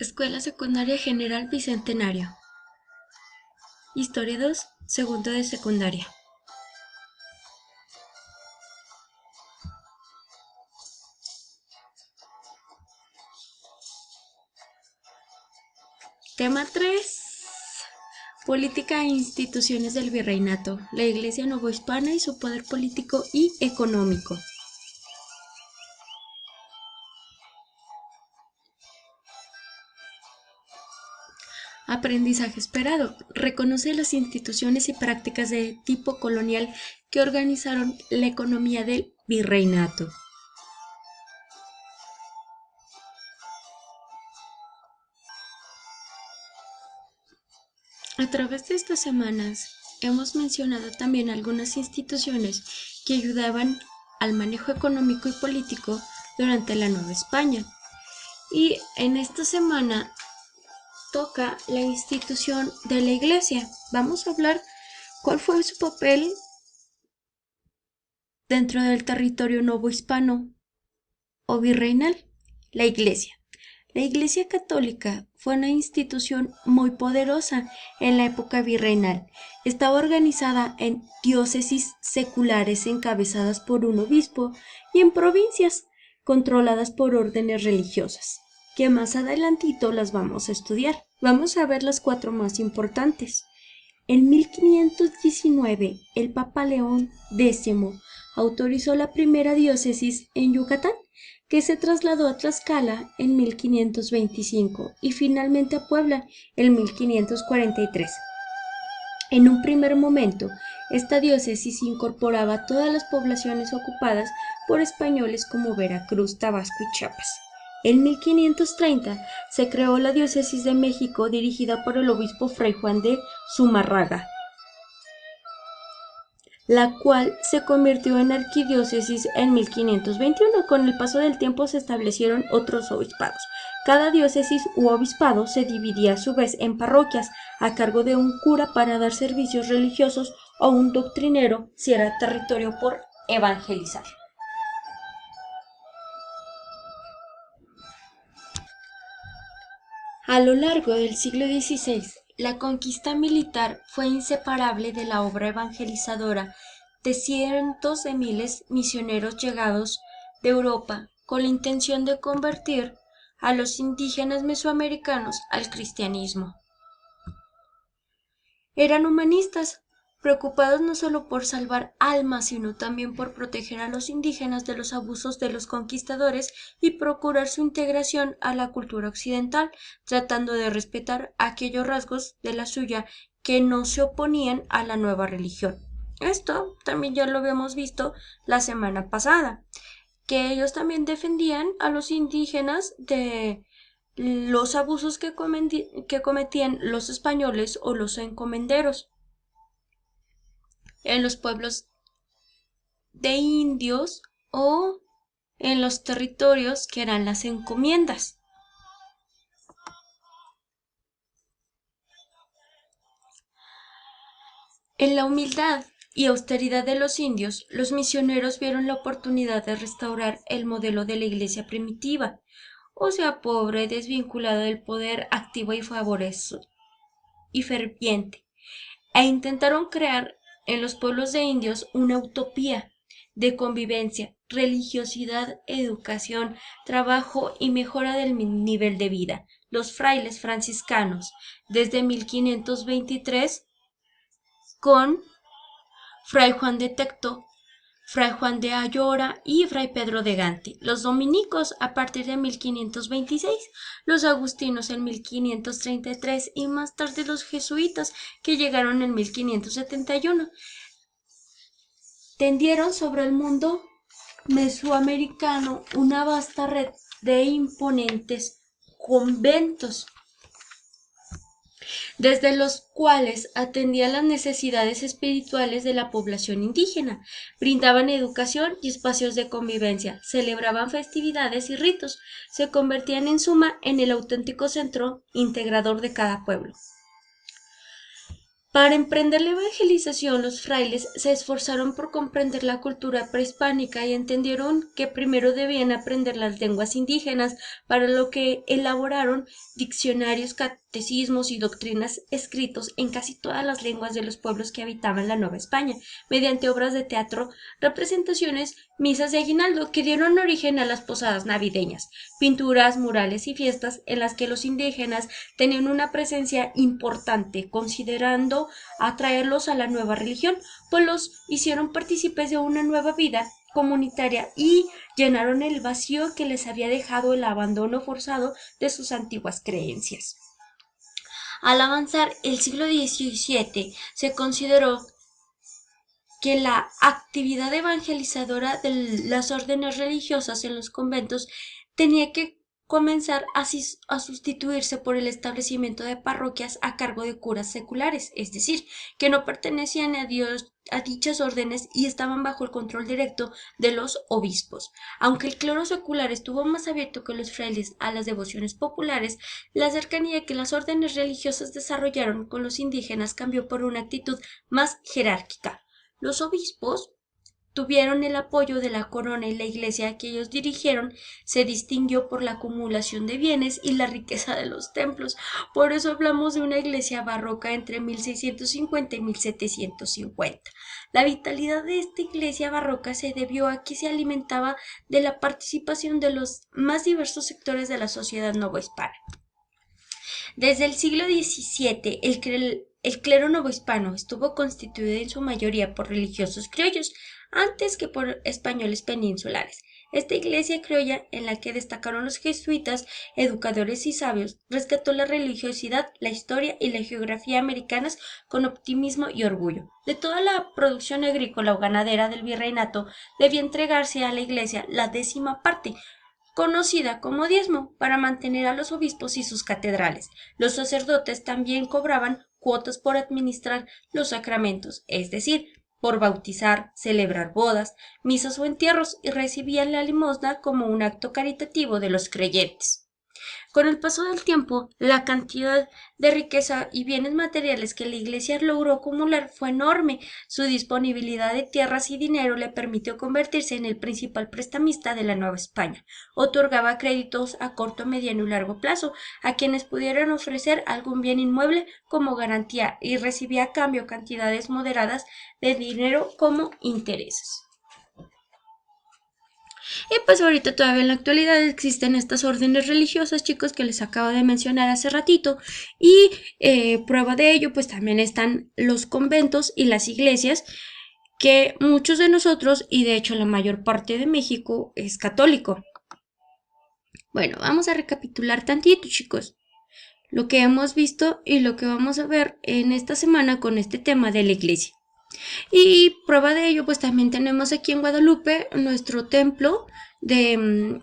Escuela Secundaria General Bicentenario. Historia 2, segundo de secundaria. Tema 3. Política e instituciones del virreinato, la Iglesia novohispana y su poder político y económico. Aprendizaje esperado. Reconoce las instituciones y prácticas de tipo colonial que organizaron la economía del virreinato. A través de estas semanas hemos mencionado también algunas instituciones que ayudaban al manejo económico y político durante la Nueva España. Y en esta semana toca la institución de la Iglesia. Vamos a hablar cuál fue su papel dentro del territorio novohispano o virreinal. La Iglesia. La Iglesia Católica fue una institución muy poderosa en la época virreinal. Estaba organizada en diócesis seculares encabezadas por un obispo y en provincias controladas por órdenes religiosas, que más adelantito las vamos a estudiar. Vamos a ver las 4 más importantes. En 1519, el Papa León X autorizó la primera diócesis en Yucatán, que se trasladó a Tlaxcala en 1525 y finalmente a Puebla en 1543. En un primer momento, esta diócesis incorporaba todas las poblaciones ocupadas por españoles como Veracruz, Tabasco y Chiapas. En 1530 se creó la diócesis de México dirigida por el obispo Fray Juan de Zumárraga, la cual se convirtió en arquidiócesis en 1521. Con el paso del tiempo se establecieron otros obispados. Cada diócesis u obispado se dividía a su vez en parroquias a cargo de un cura para dar servicios religiosos o un doctrinero si era territorio por evangelizar. A lo largo del siglo XVI, la conquista militar fue inseparable de la obra evangelizadora de cientos de miles misioneros llegados de Europa con la intención de convertir a los indígenas mesoamericanos al cristianismo. Eran humanistas, preocupados no solo por salvar almas, sino también por proteger a los indígenas de los abusos de los conquistadores y procurar su integración a la cultura occidental, tratando de respetar aquellos rasgos de la suya que no se oponían a la nueva religión. Esto también ya lo habíamos visto la semana pasada, que ellos también defendían a los indígenas de los abusos que cometían los españoles o los encomenderos en los pueblos de indios o en los territorios que eran las encomiendas. En la humildad y austeridad de los indios, los misioneros vieron la oportunidad de restaurar el modelo de la iglesia primitiva, o sea, pobre, desvinculada del poder, activo y favorezo y ferviente, e intentaron crear en los pueblos de indios una utopía de convivencia, religiosidad, educación, trabajo y mejora del nivel de vida. Los frailes franciscanos, desde 1523, con Fray Juan de Tecto, Fray Juan de Ayora y Fray Pedro de Gante. Los dominicos a partir de 1526, los agustinos en 1533 y más tarde los jesuitas que llegaron en 1571. Tendieron sobre el mundo mesoamericano una vasta red de imponentes conventos, desde los cuales atendían las necesidades espirituales de la población indígena, brindaban educación y espacios de convivencia, celebraban festividades y ritos, se convertían en suma en el auténtico centro integrador de cada pueblo. Para emprender la evangelización, los frailes se esforzaron por comprender la cultura prehispánica y entendieron que primero debían aprender las lenguas indígenas, para lo que elaboraron diccionarios, catecismos y doctrinas escritos en casi todas las lenguas de los pueblos que habitaban la Nueva España, mediante obras de teatro, representaciones, misas de aguinaldo que dieron origen a las posadas navideñas, pinturas, murales y fiestas en las que los indígenas tenían una presencia importante, considerando atraerlos a la nueva religión, pues los hicieron partícipes de una nueva vida comunitaria y llenaron el vacío que les había dejado el abandono forzado de sus antiguas creencias. Al avanzar el siglo XVII, se consideró que la actividad evangelizadora de las órdenes religiosas en los conventos tenía que comenzar a sustituirse por el establecimiento de parroquias a cargo de curas seculares, es decir, que no pertenecían a dichas órdenes y estaban bajo el control directo de los obispos. Aunque el clero secular estuvo más abierto que los frailes a las devociones populares, la cercanía que las órdenes religiosas desarrollaron con los indígenas cambió por una actitud más jerárquica. Los obispos tuvieron el apoyo de la corona y la iglesia que ellos dirigieron se distinguió por la acumulación de bienes y la riqueza de los templos. Por eso hablamos de una iglesia barroca entre 1650 y 1750. La vitalidad de esta iglesia barroca se debió a que se alimentaba de la participación de los más diversos sectores de la sociedad novohispana. Desde el siglo XVII, el clero novohispano estuvo constituido en su mayoría por religiosos criollos, antes que por españoles peninsulares. Esta iglesia criolla, en la que destacaron los jesuitas, educadores y sabios, rescató la religiosidad, la historia y la geografía americanas con optimismo y orgullo. De toda la producción agrícola o ganadera del virreinato, debía entregarse a la iglesia la 10ª parte, conocida como diezmo, para mantener a los obispos y sus catedrales. Los sacerdotes también cobraban cuotas por administrar los sacramentos, es decir, por bautizar, celebrar bodas, misas o entierros, y recibían la limosna como un acto caritativo de los creyentes. Con el paso del tiempo, la cantidad de riqueza y bienes materiales que la Iglesia logró acumular fue enorme. Su disponibilidad de tierras y dinero le permitió convertirse en el principal prestamista de la Nueva España. Otorgaba créditos a corto, mediano y largo plazo a quienes pudieran ofrecer algún bien inmueble como garantía y recibía a cambio cantidades moderadas de dinero como intereses. Y pues ahorita todavía en la actualidad existen estas órdenes religiosas, chicos, que les acabo de mencionar hace ratito. Y prueba de ello, pues también están los conventos y las iglesias, que muchos de nosotros, y de hecho la mayor parte de México, es católico. Bueno, vamos a recapitular tantito, chicos, lo que hemos visto y lo que vamos a ver en esta semana con este tema de la iglesia. Y prueba de ello, pues también tenemos aquí en Guadalupe nuestro templo que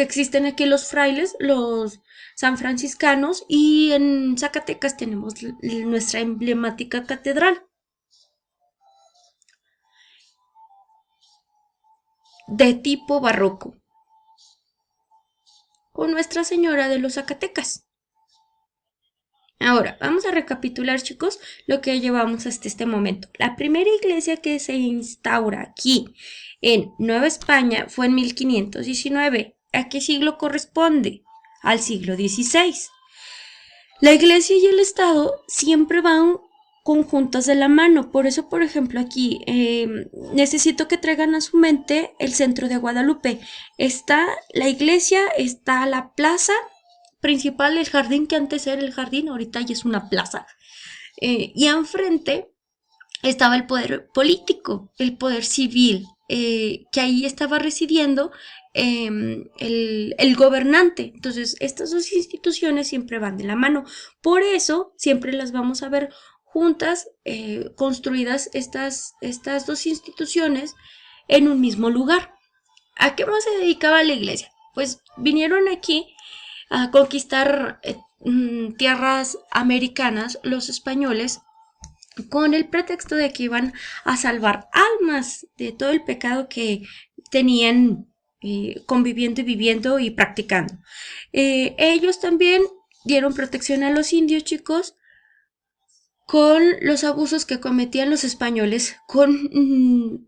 existen aquí los frailes, los sanfranciscanos, y en Zacatecas tenemos nuestra emblemática catedral de tipo barroco con Nuestra Señora de los Zacatecas. Ahora, vamos a recapitular, chicos, lo que llevamos hasta este momento. La primera iglesia que se instaura aquí en Nueva España fue en 1519. ¿A qué siglo corresponde? Al siglo XVI. La iglesia y el Estado siempre van conjuntas de la mano. Por eso, por ejemplo, aquí necesito que traigan a su mente el centro de Guadalupe. Está la iglesia, está la plaza principal, el jardín que antes era el jardín, ahorita ya es una plaza. Y enfrente estaba el poder político, el poder civil, que ahí estaba residiendo el gobernante. Entonces, estas dos instituciones siempre van de la mano. Por eso, siempre las vamos a ver juntas, construidas estas dos instituciones en un mismo lugar. ¿A qué más se dedicaba la iglesia? Pues vinieron aquí a conquistar tierras americanas los españoles con el pretexto de que iban a salvar almas de todo el pecado que tenían conviviendo y viviendo y practicando. Ellos también dieron protección a los indios, chicos, con los abusos que cometían los españoles con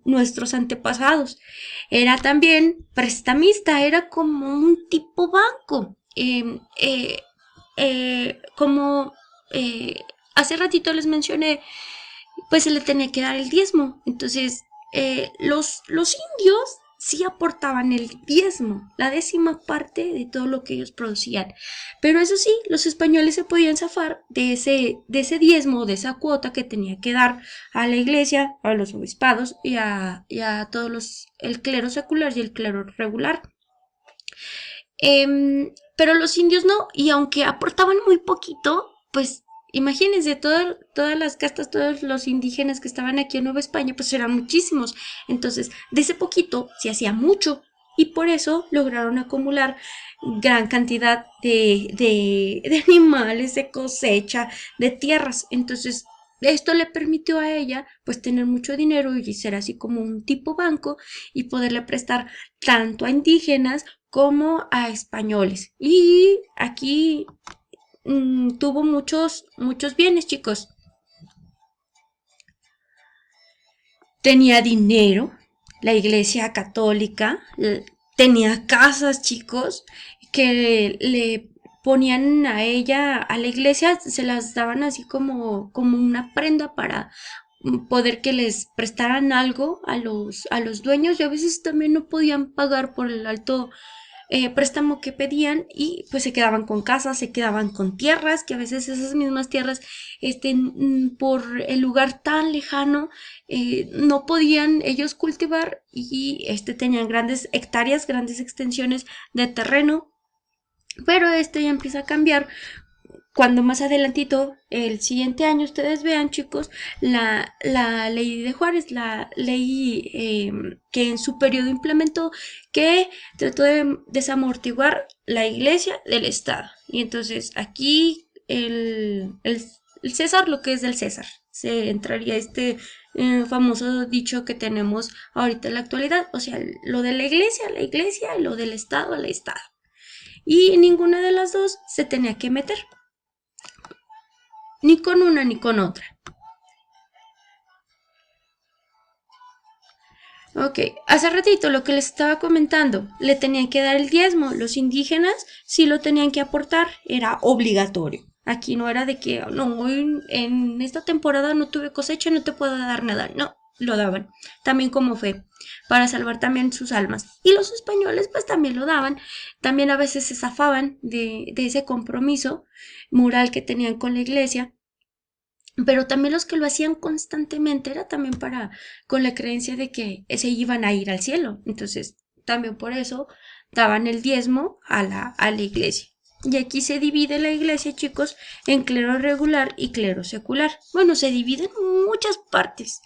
nuestros antepasados. Era también prestamista, era como un tipo banco. Como hace ratito les mencioné, pues se le tenía que dar el diezmo. Entonces, los indios sí aportaban el diezmo, la décima parte de todo lo que ellos producían. Pero eso sí, los españoles se podían zafar de ese diezmo, de esa cuota que tenía que dar a la iglesia, a los obispados y a todos el clero secular y el clero regular. Pero los indios no, y aunque aportaban muy poquito, pues imagínense, todas las castas, todos los indígenas que estaban aquí en Nueva España, pues eran muchísimos. Entonces, de ese poquito se hacía mucho, y por eso lograron acumular gran cantidad de animales, de cosecha, de tierras. Entonces, esto le permitió a ella pues tener mucho dinero y ser así como un tipo banco y poderle prestar tanto a indígenas como a españoles. Y aquí tuvo muchos bienes, chicos. Tenía dinero, la iglesia católica, tenía casas, chicos, que le ponían a ella, a la iglesia, se las daban así como una prenda para poder que les prestaran algo a los dueños, y a veces también no podían pagar por el alto préstamo que pedían, y pues se quedaban con casas, se quedaban con tierras, que a veces esas mismas tierras por el lugar tan lejano no podían ellos cultivar, y tenían grandes hectáreas, grandes extensiones de terreno. Pero esto ya empieza a cambiar cuando más adelantito, el siguiente año, ustedes vean, chicos, la ley de Juárez, la ley que en su periodo implementó, que trató de desamortiguar la iglesia del Estado. Y entonces aquí el César, lo que es del César, se entraría famoso dicho que tenemos ahorita en la actualidad, o sea, lo de la iglesia, y lo del Estado, al Estado. Y ninguna de las dos se tenía que meter, ni con una ni con otra. Ok, hace ratito lo que les estaba comentando, le tenían que dar el diezmo, los indígenas sí lo tenían que aportar, era obligatorio. Aquí no era de que, no, hoy en esta temporada no tuve cosecha, no te puedo dar nada, no, lo daban, también como fe, para salvar también sus almas. Y los españoles pues también lo daban, también a veces se zafaban de ese compromiso moral que tenían con la iglesia, pero también los que lo hacían constantemente era también con la creencia de que se iban a ir al cielo. Entonces, también por eso daban el diezmo a la iglesia. Y aquí se divide la iglesia, chicos, en clero regular y clero secular. Bueno, se divide en muchas partes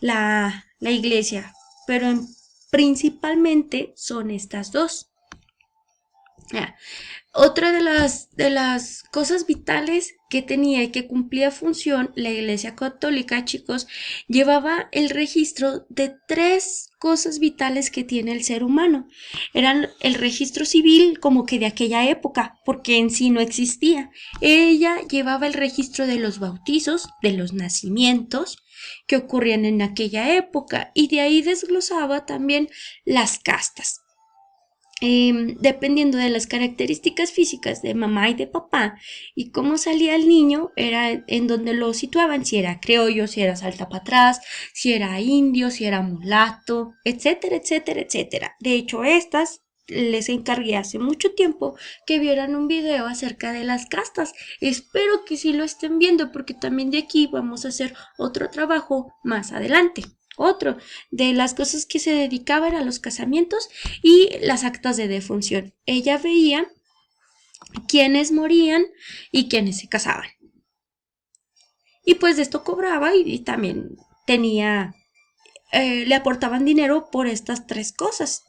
la iglesia, pero principalmente son estas dos. Ah, otra de las cosas vitales que tenía y que cumplía función la Iglesia Católica, chicos, llevaba el registro de tres cosas vitales que tiene el ser humano. Eran el registro civil, como que de aquella época, porque en sí no existía. Ella llevaba el registro de los bautizos, de los nacimientos que ocurrían en aquella época, y de ahí desglosaba también las castas. Dependiendo de las características físicas de mamá y de papá y cómo salía el niño, era en donde lo situaban, si era criollo, si era salta para atrás, si era indio, si era mulato, etcétera, etcétera, etcétera. De hecho, estas les encargué hace mucho tiempo que vieran un video acerca de las castas. Espero que sí lo estén viendo, porque también de aquí vamos a hacer otro trabajo más adelante. Otro de las cosas que se dedicaban a los casamientos y las actas de defunción. Ella veía quiénes morían y quiénes se casaban. Y pues de esto cobraba, y también le aportaban dinero por estas tres cosas.